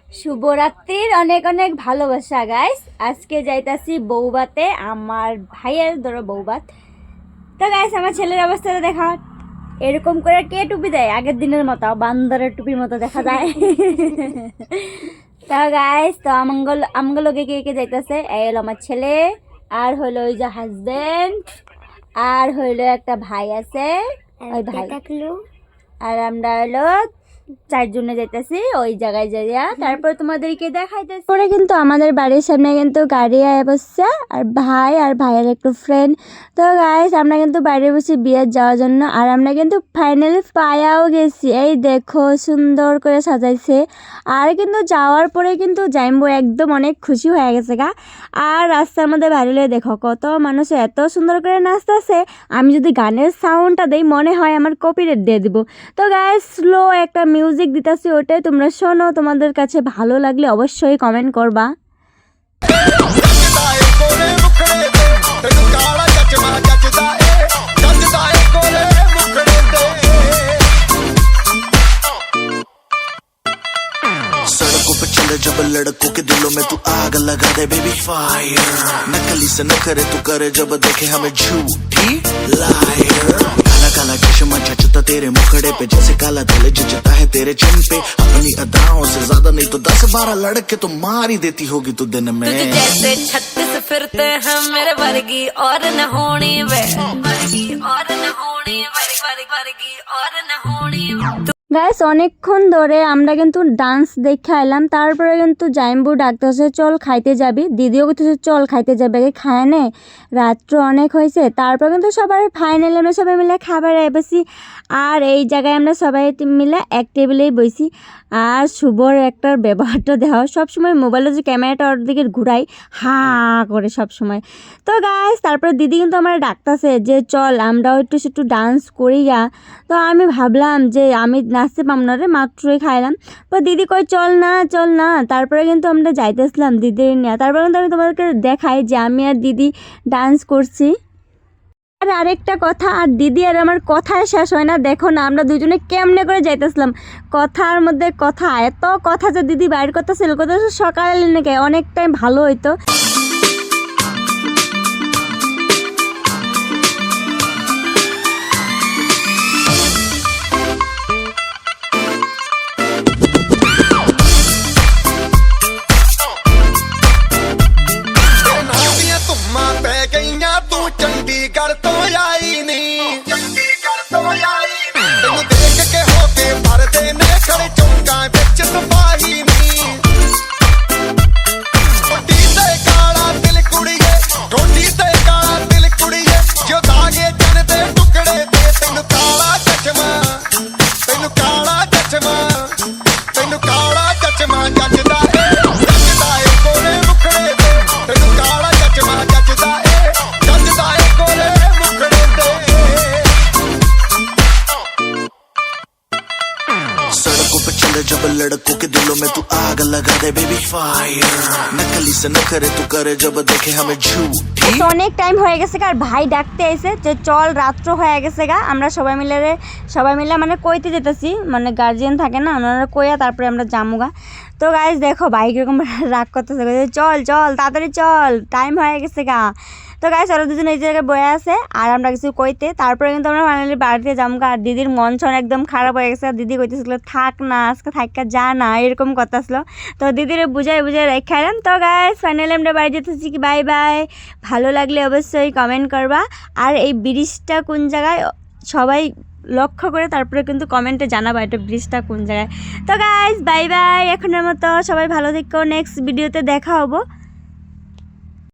শুভরাত্রির অনেক অনেক ভালোবাসা গাইস। আজকে যাইতাছি বৌবাতে, আমার ভাইয়ের ধরো বৌবাত। তো গাইস আমার ছেলের অবস্থাটা দেখা, এরকম করে কে টুপি দেয় আগের দিনের মতো বান্দরের টুপির মতো দেখা যায়। তো গাইস তো আমগুলোকে কে কে যাইতেছে, এই হলো আমার ছেলে, আর হলো ওই যে হাজবেন্ড, আর হইলো একটা ভাই আছে ওই ভাই, আর আমরা হলো চারজনে যাইতেছি ওই জায়গায় যাইয়া তারপর তোমাদেরকে দেখাইতেছি। পরে কিন্তু আমাদের বাড়ির সামনে কিন্তু গাড়ি আয়া বসছে, আর ভাই আর ভাইয়ের একটু ফ্রেন্ড। তো গাইস আমরা কিন্তু বাইরে বসে বিয়ে যাওয়ার জন্য, আর আমরা কিন্তু ফাইনালি পায়াও গেছি। এই দেখো সুন্দর করে সাজাইছে। আর কিন্তু যাওয়ার পরে কিন্তু জাইম্বো একদম অনেক খুশি হয়ে গেছে গা। আর রাস্তার মধ্যে বাড়িলে দেখো কত মানুষ এত সুন্দর করে নাচতেছে। আমি যদি গানের সাউন্ডটা দেই মনে হয় আমার কপিরাইট দিয়ে দিব। তো গাইস স্লো একটা মিউজিক দিতেছি, ওটাই তোমরা শোনো। তোমাদের কাছে ভালো লাগলে অবশ্যই কমেন্ট করবা। सड़कों पे चले जब लड़कों के दिलों में तू आग लगा दे बेबी फायर। नकली से न करे तू करे जब देखे हमें झूठी लायर। काला काला चश्मा जचता तेरे मुखड़े पे जैसे काला दिल जचता है तेरे चिन पे। अपनी अदाओं से ज्यादा नहीं तो 10-12 लड़के तो मार ही देती होगी तू दिन में। तुझे जैसे 36 फिरते हैं मेरे वर्गी और न होनी वे, वर्गी और न होनी वर्गी और न होनी। গাইস অনেকক্ষণ ধরে আমরা কিন্তু ডান্স দেখে এলাম, তারপরে কিন্তু জাইম্বু ডাকতেছে চল খাইতে যাবি, দিদিও করতেছে চল খাইতে যাবে, আগে খায় নে, রাত্র অনেক হয়েছে। তারপর কিন্তু সবার ফাইনালি আমরা সবাই মিলে খাবার বসি, আর এই জায়গায় আমরা সবাই মিলে এক টেবিলেই বসি। আর শুভর একটার ব্যবহারটা দেওয়া, সবসময় মোবাইলে যে ক্যামেরাটা ওর দিকে ঘুরাই হা করে সবসময়। তো গাইস তারপরে দিদি কিন্তু আমার ডাকতেছে যে চল আমরাও একটু ডান্স করি গা। তো আমি ভাবলাম যে আমি নাচতে পাম না রে, মাত্রই খাইলাম। তো দিদি কই চল না চল না, তারপরে কিন্তু আমরা যাইতেছিলাম দিদির নিয়ে। তারপরে কিন্তু আমি তোমাদেরকে দেখাই যে আমি আর দিদি ডান্স করছি। আর আরেকটা কথা, আর দিদি আর আমার কথায় শেষ হয় না, দেখো না আমরা দুজনে কেমনে করে যাইতেছিলাম, কথার মধ্যে কথা, এত কথা যে দিদি বাইর করতেছিল, কথা সকালে নাকি অনেক টাইম ভালো হইতো। चंडीगढ़ तो आई नहीं, चंडीगढ़ तो आई नहीं। तेनू देख के होके भरदे ने खड़े चौंका बिच सिपाही नहीं। ठोडी ते काला दिल कुड़िए, ठोडी ते काला दिल कुड़िए, जो दागे जन दे टुकड़े दे। तेनू काला चश्मा, तेनू काला चश्मा, तेनू काला चश्मा जचदा ए, जचदा ए कोरे मुखड़े दे। तेनू काला चश्मा जचदा ए, जचदा ए कोरे मुखड़े दे। सड़कों पे चले जब लड़कों के दिलों में तू आग लगा दे बेबी फायर। नकली से न करे तू करे जब देखे हमें झूठी। তো অনেক টাইম হয়ে গেছে আর ভাই ডাকতে আইছে যে চল রাত্র হয়ে গেছে গা। আমরা সবাই মিলে মানে কইতে যেতেছি, মানে গার্জিয়ান থাকে না, ওনারা কইয়া তারপরে আমরা যামুগা। তো গাইজ দেখো ভাই কিরকম রাগ করতেছে, চল চল তাড়াতাড়ি চল, টাইম হয়ে গেছে গা। তো গাইজ ওরা দুজন এই জায়গায় বয়ে আছে, আর আমরা কিছু কইতে তারপরে কিন্তু আমরা ফাইনালি বাড়িতে যামুগা। আর দিদির মন ছন একদম খারাপ হয়ে গেছে, দিদি কইতেছিল থাক না আজকে থাকা যা না, এরকম কথা আসলো। তো দিদিরে বুঝাই রেখে এলাম। তো গাইজ ফাইনালি আমরা বাড়ি যেতেছি কি, বাই বাই। ভালো লাগলে অবশ্যই কমেন্ট করবা, আর এই ব্রিজটা কোন জায়গায় সবাই লক্ষ্য করে তারপরে কিন্তু কমেন্টে জানাবা এটা ব্রিজটা কোন জায়গায়। তো গাইজ বাই বাই, এখনের মতো সবাই ভালো থেকো, নেক্সট ভিডিওতে দেখা হবো।